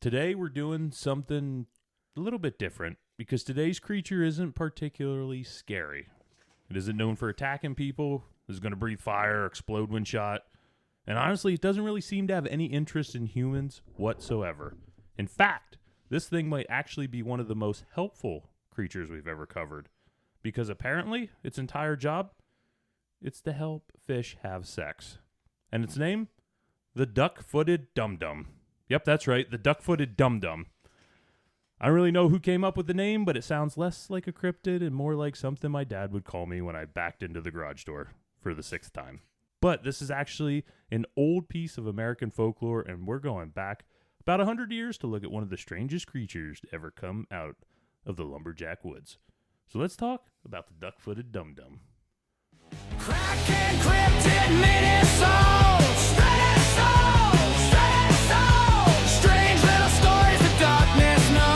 today we're doing something a little bit different because today's creature isn't particularly scary. It isn't known for attacking people. It's going to breathe fire, explode when shot. And honestly, it doesn't really seem to have any interest in humans whatsoever. In fact, this thing might actually be one of the most helpful creatures we've ever covered. Because apparently, its entire job, it's to help fish have sex. And its name? The Duck-Footed Dum-Dum. Yep, that's right, the Duck-Footed Dum-Dum. I don't really know who came up with the name, but it sounds less like a cryptid and more like something my dad would call me when I backed into the garage door for the 6th time. But this is actually an old piece of American folklore, and we're going back about 100 years to look at one of the strangest creatures to ever come out of the lumberjack woods. So let's talk about the Duck-Footed Dum-Dum. Kraken Cryptid Mini-Sode, strange little stories the darkness knows.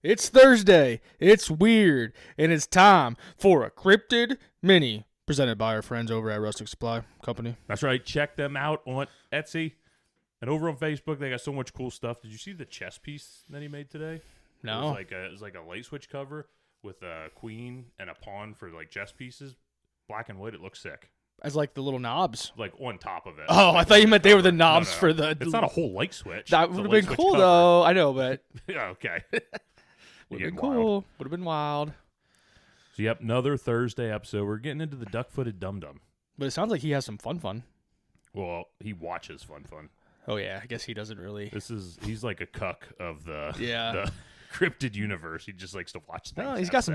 It's Thursday, it's weird, and it's time for a Cryptid Mini, presented by our friends over at Rustic Supply Company. That's right. Check them out on Etsy and over on Facebook. They got so much cool stuff. Did you see the chess piece that he made today? No. It was like a light switch cover with a queen and a pawn for like chess pieces. Black and white. It looks sick. As like the little knobs. Like on top of it. Oh, like I thought you meant they were the cover. knobs No. for the... It's not a whole light switch. That It's a would have light been switch cool, cover. though. I know, but... Yeah, okay. Would have been cool. Would have been wild. So, yep, another Thursday episode. We're getting into the Duck-Footed Dum-Dum. But it sounds like he has some fun. Well, he watches Fun. Oh, yeah. I guess he doesn't really... He's like a cuck of the cryptid universe. He just likes to watch things. No, he's got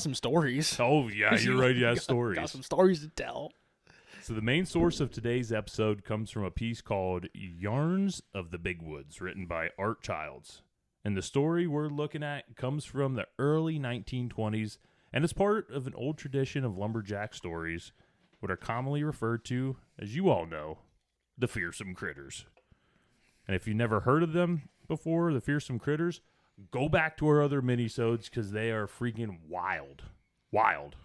some stories. Oh, yeah, you're right. He has stories. Got some stories to tell. So the main source of today's episode comes from a piece called Yarns of the Big Woods, written by Art Childs. And the story we're looking at comes from the early 1920s, and it's part of an old tradition of lumberjack stories, what are commonly referred to, as you all know, the Fearsome Critters. And if you've never heard of them before, the Fearsome Critters, go back to our other mini-sodes because they are freaking wild. Wild.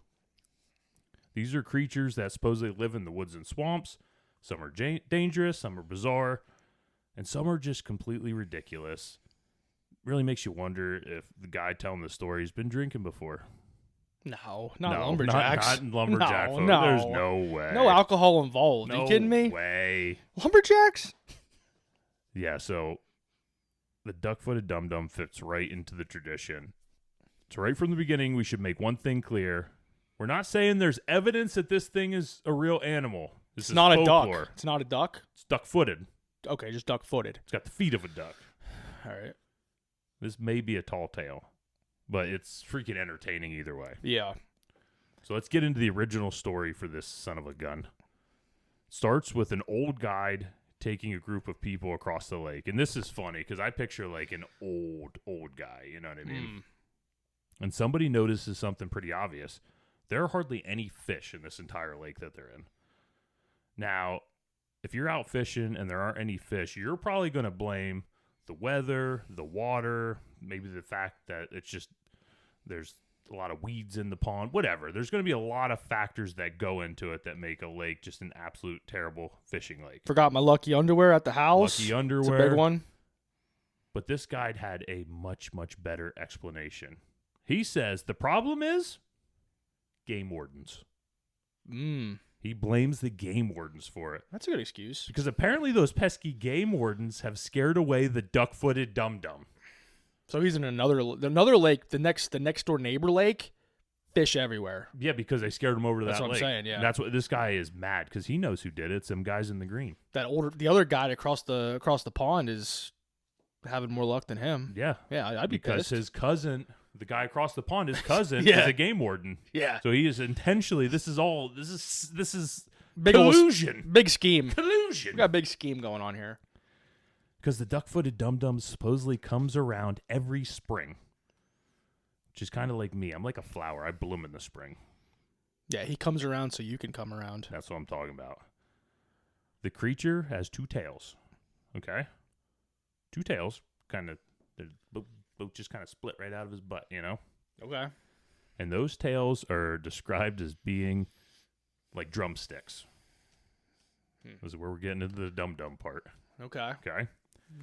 These are creatures that supposedly live in the woods and swamps. Some are dangerous, some are bizarre, and some are just completely ridiculous. Really makes you wonder if the guy telling the story has been drinking before. No, not lumberjacks. Not lumberjack folk. No. There's no way. No alcohol involved. No Are you kidding me? way. Lumberjacks? Yeah, so the Duck-Footed Dum-Dum fits right into the tradition. So right from the beginning, we should make one thing clear. We're not saying there's evidence that this thing is a real animal. This It's is not folklore. a duck. It's not a duck? It's duck-footed. Okay, just duck-footed. It's got the feet of a duck. All right. This may be a tall tale, but it's freaking entertaining either way. Yeah. So let's get into the original story for this son of a gun. It starts with an old guide taking a group of people across the lake. And this is funny because I picture like an old guy, you know what I mean? And somebody notices something pretty obvious. There are hardly any fish in this entire lake that they're in. Now, if you're out fishing and there aren't any fish, you're probably going to blame the weather, the water, maybe the fact that it's just there's a lot of weeds in the pond, whatever. There's going to be a lot of factors that go into it that make a lake just an absolute terrible fishing lake. Forgot my lucky underwear at the house. Lucky underwear. It's a big one. But this guide had a much, much better explanation. He says the problem is game wardens. He blames the game wardens for it. That's a good excuse. Because apparently those pesky game wardens have scared away the Duck-Footed Dum-Dum. So he's in another lake, the next door neighbor lake, fish everywhere. Yeah, because they scared him over to That's that what lake. I'm saying, yeah. And that's what this guy is mad because he knows who did it. It's some guys in the green. The other guy across the pond is having more luck than him. Yeah. Yeah, I'd be because pissed. his cousin, the guy across the pond, his cousin Yeah. is a game warden. Yeah. So he is intentionally. This is Big collusion. Big scheme. Collusion. We got a big scheme going on here. Because the Duck-Footed Dum-Dum supposedly comes around every spring, which is kind of like me. I'm like a flower. I bloom in the spring. Yeah, he comes around so you can come around. That's what I'm talking about. The creature has 2 tails. Okay? 2 tails. Kind of, both just kind of split right out of his butt, you know? Okay. And those tails are described as being like drumsticks. This is where we're getting into the dum-dum part. Okay. Okay?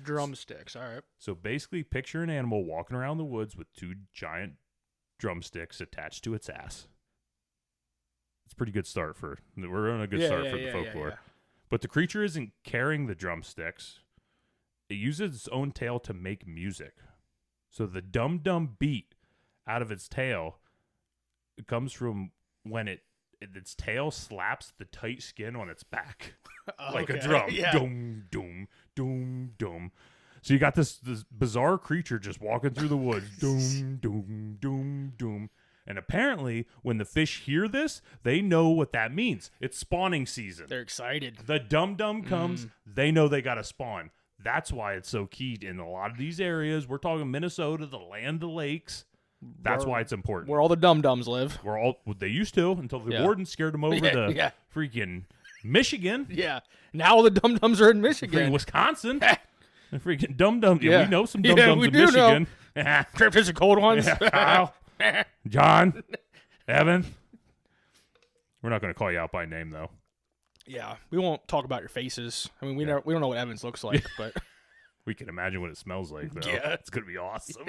Drumsticks. All right. So basically, picture an animal walking around the woods with 2 giant drumsticks attached to its ass. It's a pretty good start we're on a good start for the folklore. Yeah. But the creature isn't carrying the drumsticks. It uses its own tail to make music. So the dum-dum beat out of its tail, it comes from when its tail slaps the tight skin on its back. Like a drum. Yeah. Dum, dum, dum, dum. So you got this bizarre creature just walking through the woods. Doom, doom, doom, doom. And apparently, when the fish hear this, they know what that means. It's spawning season. They're excited. The dum-dum comes, they know they got to spawn. That's why it's so key in a lot of these areas. We're talking Minnesota, the land of lakes. That's why it's important. Where all the dum-dums live. They used to, until the warden scared them over to freaking Michigan. Yeah. Now all the dum-dums are in Michigan. Freaking Wisconsin. The freaking dum-dum. Yeah, we know some dum-dums we in do Michigan. Cryptids are cold ones. Kyle, John, Evan. We're not going to call you out by name, though. Yeah, we won't talk about your faces. I mean, we don't know what Evans looks like, but we can imagine what it smells like, though. Yeah. It's going to be awesome.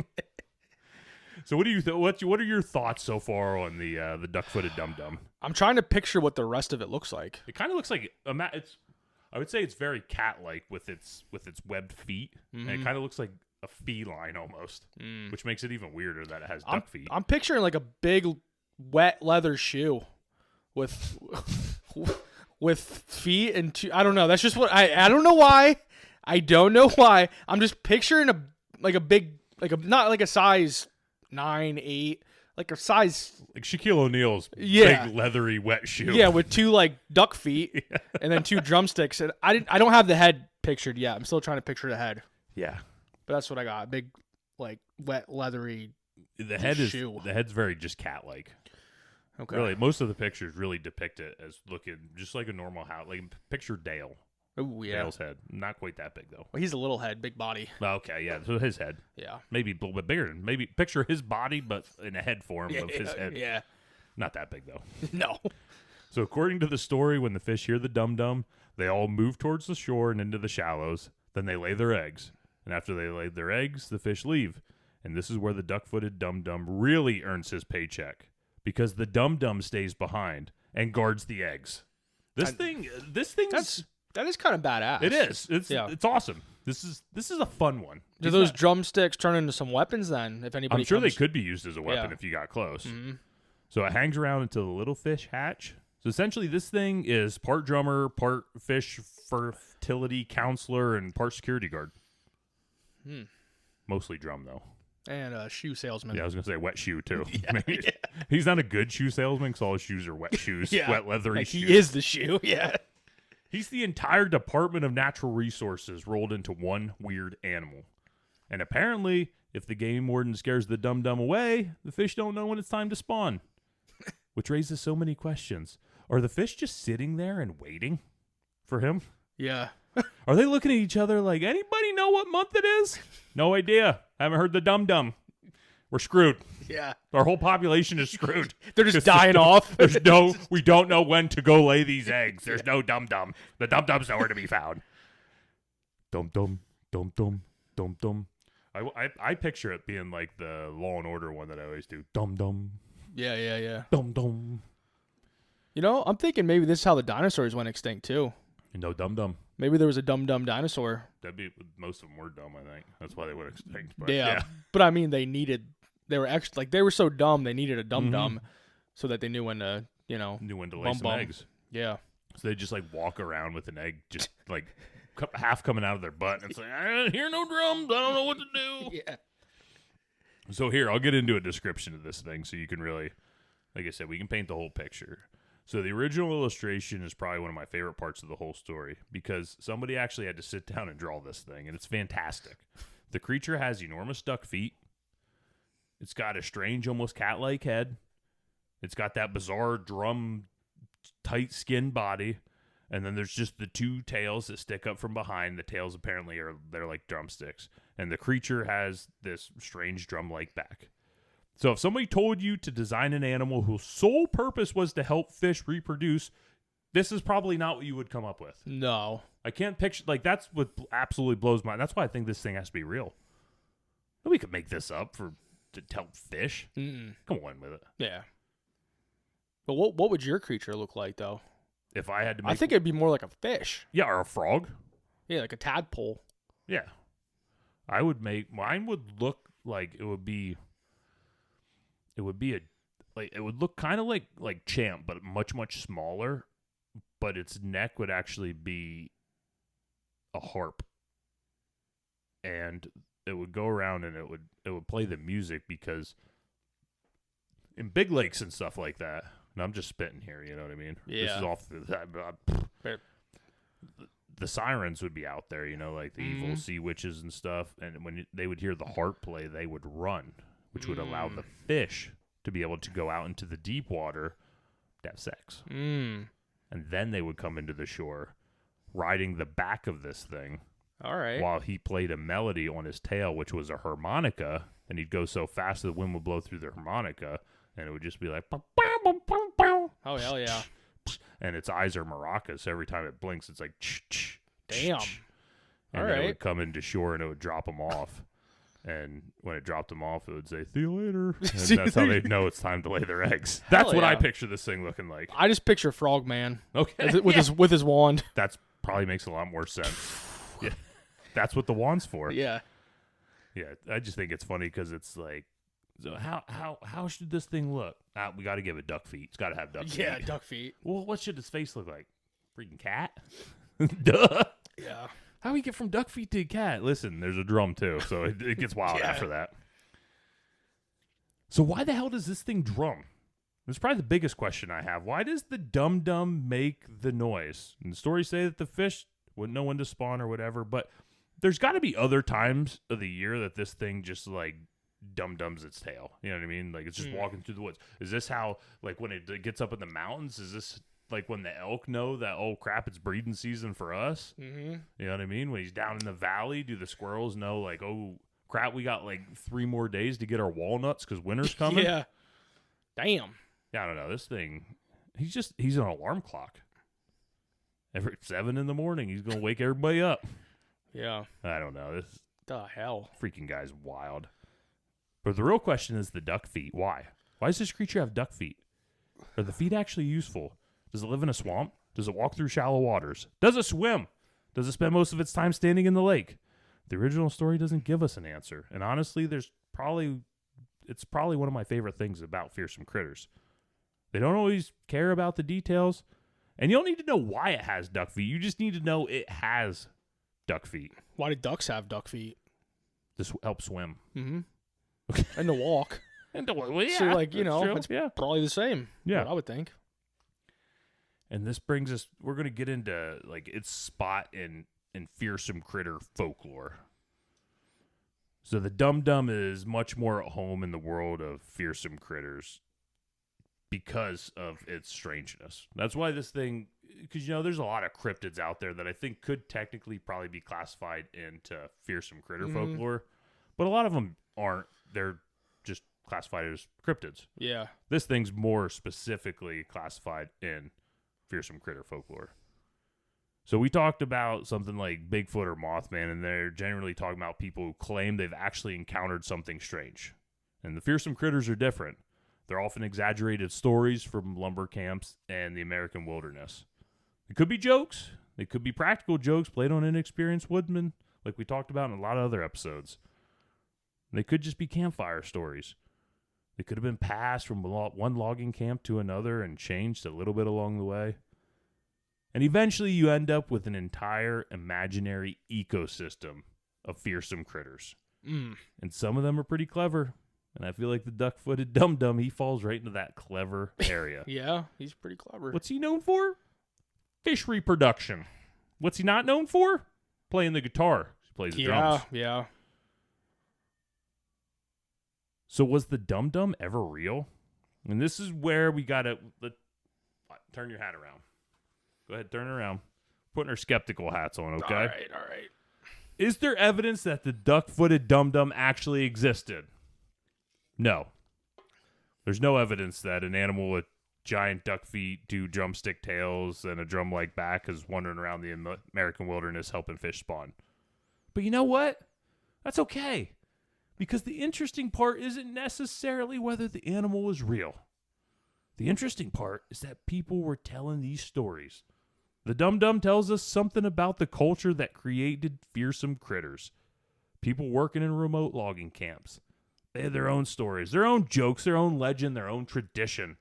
So what do you what are your thoughts so far on the Duck-Footed Dum-Dum? I'm trying to picture what the rest of it looks like. It kind of looks like I would say it's very cat-like with its webbed feet, and it kind of looks like a feline almost, which makes it even weirder that it has duck feet. I'm picturing like a big wet leather shoe with feet and two. I don't know. That's just what I don't know why. I don't know why. I'm just picturing a big not like a size 9, 8, like a size like Shaquille O'Neal's big leathery wet shoe. Yeah, with 2 like duck feet and then 2 drumsticks. And I don't have the head pictured yet. I'm still trying to picture the head. Yeah. But that's what I got. Big like wet leathery the head's very just cat-like. Okay. Really, most of the pictures really depict it as looking just like a normal house. Like picture Dale. Oh yeah. Dale's head, not quite that big though. Well, he's a little head, big body. Okay, yeah. So his head, Yeah. maybe a little bit bigger. Maybe picture his body, but in a head form of his head. Yeah. Not that big though. No. So according to the story, when the fish hear the dum-dum, they all move towards the shore and into the shallows. Then they lay their eggs, and after they lay their eggs, the fish leave. And this is where the Duck-Footed Dum-Dum really earns his paycheck, because the dum-dum stays behind and guards the eggs. That is kind of badass. It is. It's awesome. This is a fun one. Do those drumsticks turn into some weapons then? If anybody, I'm sure they could be used as a weapon if you got close. Mm-hmm. So it hangs around until the little fish hatch. So essentially, this thing is part drummer, part fish fertility counselor, and part security guard. Mostly drum though. And a shoe salesman. Yeah, I was gonna say wet shoe too. He's not a good shoe salesman because all his shoes are wet shoes, wet leathery shoes. He is the shoe. Yeah. He's the entire Department of Natural Resources rolled into one weird animal. And apparently, if the game warden scares the dum-dum away, the fish don't know when it's time to spawn. Which raises so many questions. Are the fish just sitting there and waiting for him? Yeah. Are they looking at each other like, anybody know what month it is? No idea. Haven't heard the dum-dum. We're screwed. Yeah. Our whole population is screwed. They're just dying off. We don't know when to go lay these eggs. There's no dum-dum. The dum-dum's nowhere to be found. Dum-dum, dum-dum, dum-dum. I picture it being like the Law and Order one that I always do. Dum-dum. Yeah. Dum-dum. You know, I'm thinking maybe this is how the dinosaurs went extinct too. No dum-dum. Maybe there was a dum-dum dinosaur. Most of them were dumb, I think. That's why they went extinct. But yeah. But I mean, they were so dumb they needed a dum-dum so that they knew when to, knew when to lay some eggs. Yeah. So they just like walk around with an egg just like half coming out of their butt, and it's like, I hear no drums, I don't know what to do. Yeah. So here, I'll get into a description of this thing so you can really, like I said, we can paint the whole picture. So the original illustration is probably one of my favorite parts of the whole story because somebody actually had to sit down and draw this thing, and it's fantastic. The creature has enormous duck feet. It's got a strange, almost cat-like head. It's got that bizarre drum, tight skin body. And then there's just the 2 tails that stick up from behind. The tails apparently they're like drumsticks. And the creature has this strange drum-like back. So if somebody told you to design an animal whose sole purpose was to help fish reproduce, This is probably not what you would come up with. No. I can't picture, like, that's what absolutely blows my, that's why I think this thing has to be real. Nobody could make this up to help fish. Mm-mm. Come on with it. Yeah. But what would your creature look like, though? If I had to make, I think it'd be more like a fish. yeah, or a frog. Yeah, like a tadpole. Yeah. I would make, mine would look like it would be it would look kind of like Champ, but much, much smaller, but its neck would actually be a harp. And it would go around and it would play the music, because in big lakes and stuff like that, and I'm just spitting here, you know what I mean? Yeah. This is off the sirens would be out there, you know, like the evil sea witches and stuff, and when they would hear the harp play, they would run, which would allow the fish to be able to go out into the deep water to have sex. Mm. And then they would come into the shore riding the back of this thing. All right. While he played a melody on his tail, which was a harmonica, and he'd go so fast the wind would blow through the harmonica, and it would just be like, oh, hell yeah. and its eyes are maracas. So every time it blinks, it's like, damn. And all then right. it would come into shore and it would drop them off. And when it dropped them off, it would say, "See you later." And that's how they'd know it's time to lay their eggs. That's Hell what I yeah. picture this thing looking like. I just picture Frogman. Okay. With his wand. That's probably makes a lot more sense. Yeah. That's what the wand's for. Yeah. Yeah. I just think it's funny because it's like, so how should this thing look? We got to give it duck feet. It's got to have duck feet. Yeah, duck feet. Well, what should his face look like? Freaking cat? Duh. Yeah. How do we get from duck feet to cat? Listen, there's a drum too, so it gets wild Yeah. after that. So why the hell does this thing drum? That's probably the biggest question I have. Why does the dum-dum make the noise? And the stories say that the fish wouldn't know when to spawn or whatever, but there's got to be other times of the year that this thing just like dum-dums its tail. You know what I mean? Like it's just walking through the woods. Is this how, like when it gets up in the mountains, is this like when the elk know that, oh crap, it's breeding season for us? Mm-hmm. You know what I mean? When he's down in the valley, do the squirrels know like, oh crap, we got like 3 more days to get our walnuts because winter's coming? Yeah. Damn. Yeah, I don't know. This thing, he's an alarm clock. Every 7 in the morning, he's going to wake everybody up. Yeah. I don't know. This The hell. freaking guy's wild. But the real question is the duck feet. Why? Why does this creature have duck feet? Are the feet actually useful? Does it live in a swamp? Does it walk through shallow waters? Does it swim? Does it spend most of its time standing in the lake? The original story doesn't give us an answer. And honestly, it's probably one of my favorite things about Fearsome Critters. They don't always care about the details. And you don't need to know why it has duck feet. You just need to know it has duck feet. Why do ducks have duck feet? This helps swim. Mm-hmm. And to walk. And well, yeah, So, like, that's true. it's yeah. probably the same. Yeah. I would think. And this brings us, we're going to get into like its spot in fearsome critter folklore. So the dum-dum is much more at home in the world of fearsome critters because of its strangeness. That's why this thing, because there's a lot of cryptids out there that I think could technically probably be classified into fearsome critter folklore, but a lot of them aren't. They're just classified as cryptids. Yeah. This thing's more specifically classified in fearsome critter folklore. So we talked about something like Bigfoot or Mothman, and they're generally talking about people who claim they've actually encountered something strange. And the fearsome critters are different. They're often exaggerated stories from lumber camps and the American wilderness. It could be jokes. They could be practical jokes played on inexperienced woodmen, like we talked about in a lot of other episodes. They could just be campfire stories. They could have been passed from one logging camp to another and changed a little bit along the way. And eventually you end up with an entire imaginary ecosystem of fearsome critters. Mm. And some of them are pretty clever. And I feel like the duck-footed dum-dum, he falls right into that clever area. Yeah, he's pretty clever. What's he known for? Fish reproduction. What's he not known for? Playing the guitar. He plays the drums. Yeah. So was the dum-dum ever real? And this is where we got to turn your hat around. Go ahead, turn it around. Putting our skeptical hats on, okay? All right. Is there evidence that the duck-footed dum-dum actually existed? No. There's no evidence that an animal with giant duck feet, 2 drumstick tails, and a drum-like back is wandering around the American wilderness helping fish spawn. But you know what? That's okay. Because the interesting part isn't necessarily whether the animal was real. The interesting part is that people were telling these stories. The Dum-Dum tells us something about the culture that created Fearsome Critters. People working in remote logging camps. They had their own stories, their own jokes, their own legend, their own tradition.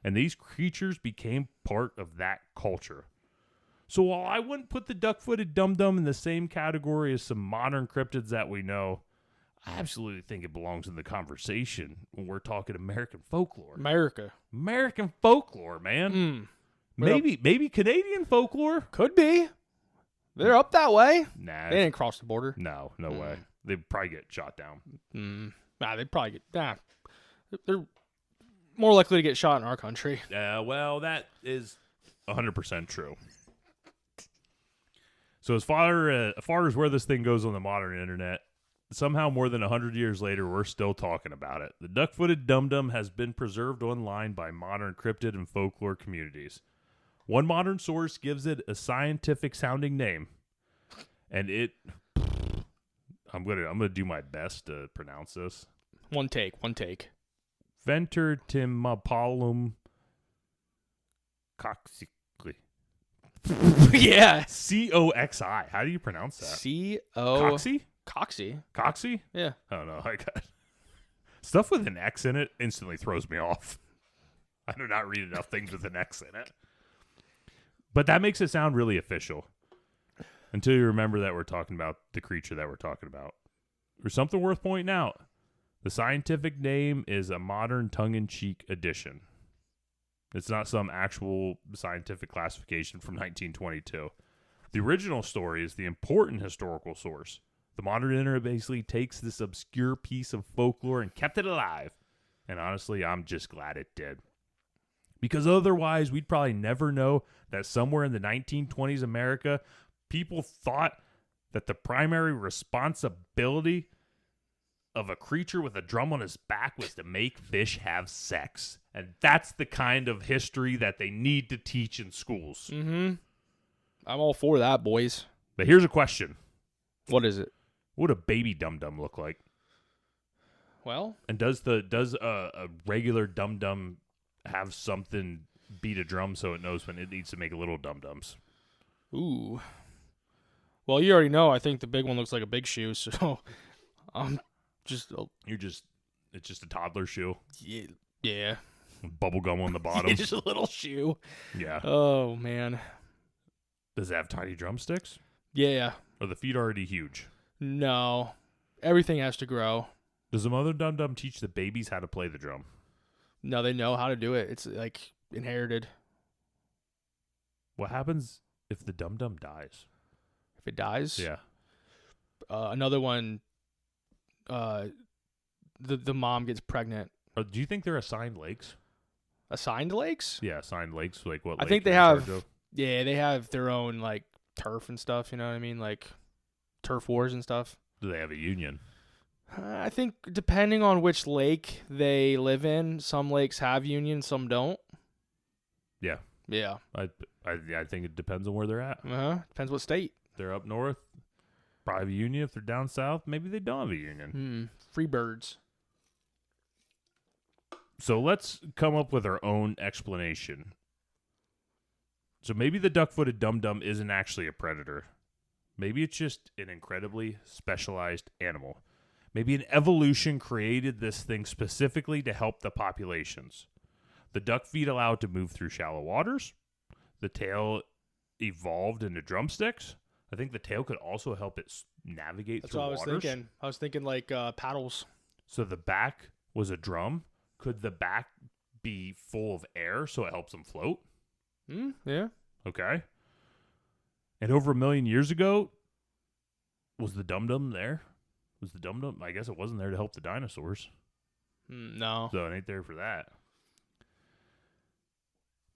And these creatures became part of that culture. So while I wouldn't put the Duck-Footed Dum-Dum in the same category as some modern cryptids that we know, I absolutely think it belongs in the conversation when we're talking American folklore. American folklore, man. Maybe Canadian folklore. Could be. They're up that way. Nah. They didn't cross the border. No way. They'd probably get shot down. Nah, they'd probably get... Nah. They're more likely to get shot in our country. Well, that is 100% true. So as far as where this thing goes on the modern internet, somehow more than 100 years later, we're still talking about it. The Duck-Footed Dum-Dum has been preserved online by modern cryptid and folklore communities. One modern source gives it a scientific-sounding name, and I'm gonna do my best to pronounce this. One take. Ventertimapalum coxi. Yeah. Coxi. How do you pronounce that? Coxy? Coxy? Yeah. I don't know. I got stuff with an X in it instantly throws me off. I do not read enough things with an X in it. But that makes it sound really official. Until you remember that we're talking about the creature that we're talking about. There's something worth pointing out. The scientific name is a modern tongue-in-cheek addition. It's not some actual scientific classification from 1922. The original story is the important historical source. The modern internet basically takes this obscure piece of folklore and kept it alive. And honestly, I'm just glad it did. Because otherwise, we'd probably never know that somewhere in the 1920s America, people thought that the primary responsibility of a creature with a drum on his back was to make fish have sex. And that's the kind of history that they need to teach in schools. Mm-hmm. I'm all for that, boys. But here's a question. What is it? What would a baby dum-dum look like? Well, and does a regular dum-dum have something beat a drum so it knows when it needs to make little dum-dums? Ooh. Well, you already know. I think the big one looks like a big shoe, so it's just a toddler shoe. Yeah. Bubble gum on the bottom. Yeah, just a little shoe. Yeah. Oh man. Does it have tiny drumsticks? Yeah. Are the feet already huge? No. Everything has to grow. Does the mother dum-dum teach the babies how to play the drum? No, they know how to do it. It's like inherited. What happens if the dum-dum dies? If it dies? Yeah. Another one, the mom gets pregnant. Do you think they're assigned lakes? Assigned lakes? Yeah, assigned lakes. Like what? I lake think they they're in have. charge of? Yeah, they have their own like turf and stuff. You know what I mean? Like turf wars and stuff. Do they have a union? I think depending on which lake they live in, some lakes have unions, some don't. Yeah. Yeah. I think it depends on where they're at. Depends what state. If they're up north, probably have a union. If they're down south, maybe they don't have a union. Free birds. So let's come up with our own explanation. So maybe the duck-footed dum-dum isn't actually a predator. Maybe it's just an incredibly specialized animal. Maybe an evolution created this thing specifically to help the populations. The duck feet allow it to move through shallow waters. The tail evolved into drumsticks. I think the tail could also help it navigate through waters. That's what I was thinking. I was thinking like paddles. So the back was a drum. Could the back be full of air so it helps them float? Yeah. Okay. And over 1 million years ago, was the dum-dum there? Was the dum-dum? I guess it wasn't there to help the dinosaurs. No. So it ain't there for that.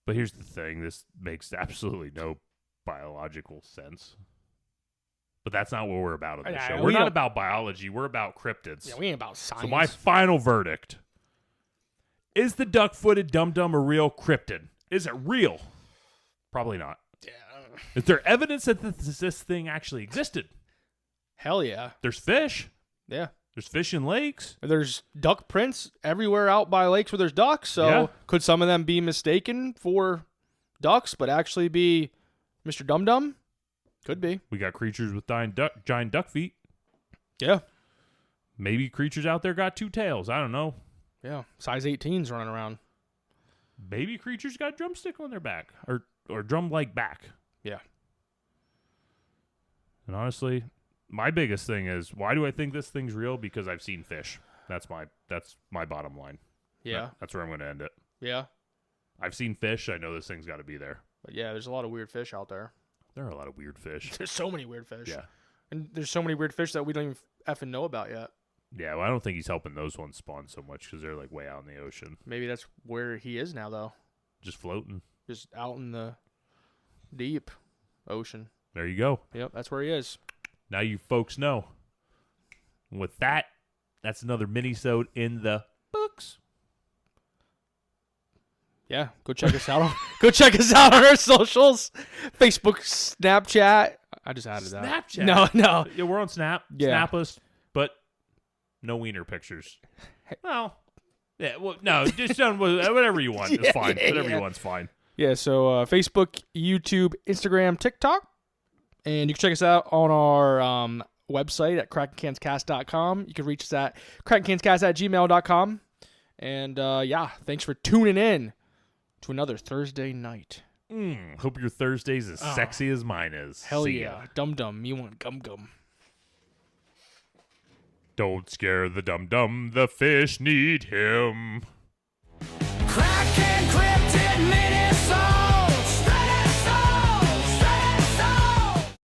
But here's the thing. This makes absolutely no biological sense. But that's not what we're about on this show. We're not about biology. We're about cryptids. Yeah, we ain't about science. So my final verdict Is the duck-footed dum-dum a real cryptid? Is it real? Probably not. Yeah. Is there evidence that this thing actually existed? Hell yeah. There's fish. Yeah. There's fish in lakes. There's duck prints everywhere out by lakes where there's ducks. So Yeah. could some of them be mistaken for ducks, but actually be Mr. Dum-Dum? Could be. We got creatures with giant duck feet. Yeah. Maybe creatures out there got 2 tails. I don't know. Yeah. Size 18s running around. Maybe creatures got drumstick on their back or drum-like back. Yeah. And honestly, my biggest thing is, why do I think this thing's real? Because I've seen fish. That's my bottom line. Yeah. That's where I'm going to end it. Yeah. I've seen fish. I know this thing's got to be there. But yeah, there's a lot of weird fish out there. There are a lot of weird fish. There's so many weird fish. Yeah. And there's so many weird fish that we don't even effing know about yet. Yeah, well, I don't think he's helping those ones spawn so much because they're like way out in the ocean. Maybe that's where he is now, though. Just floating. Just out in the deep ocean. There you go. Yep, that's where he is. Now you folks know. With that, that's another mini-sode in the books. Yeah, go check us out. Go check us out on our socials, Facebook, Snapchat. I just added that. Snapchat? No. Yeah, we're on Snap. Yeah. Snap us, but no wiener pictures. Well, yeah, well, no, just done whatever you want. It's fine. Whatever you want's fine. Yeah, so Facebook, YouTube, Instagram, TikTok. And you can check us out on our website at krakencanscast.com. You can reach us at krakencanscast@gmail.com. And yeah, thanks for tuning in to another Thursday night. Hope your Thursday's as sexy as mine is. Hell See yeah. ya. Dum-Dum, me want gum-gum. Don't scare the dum-dum. The fish need him.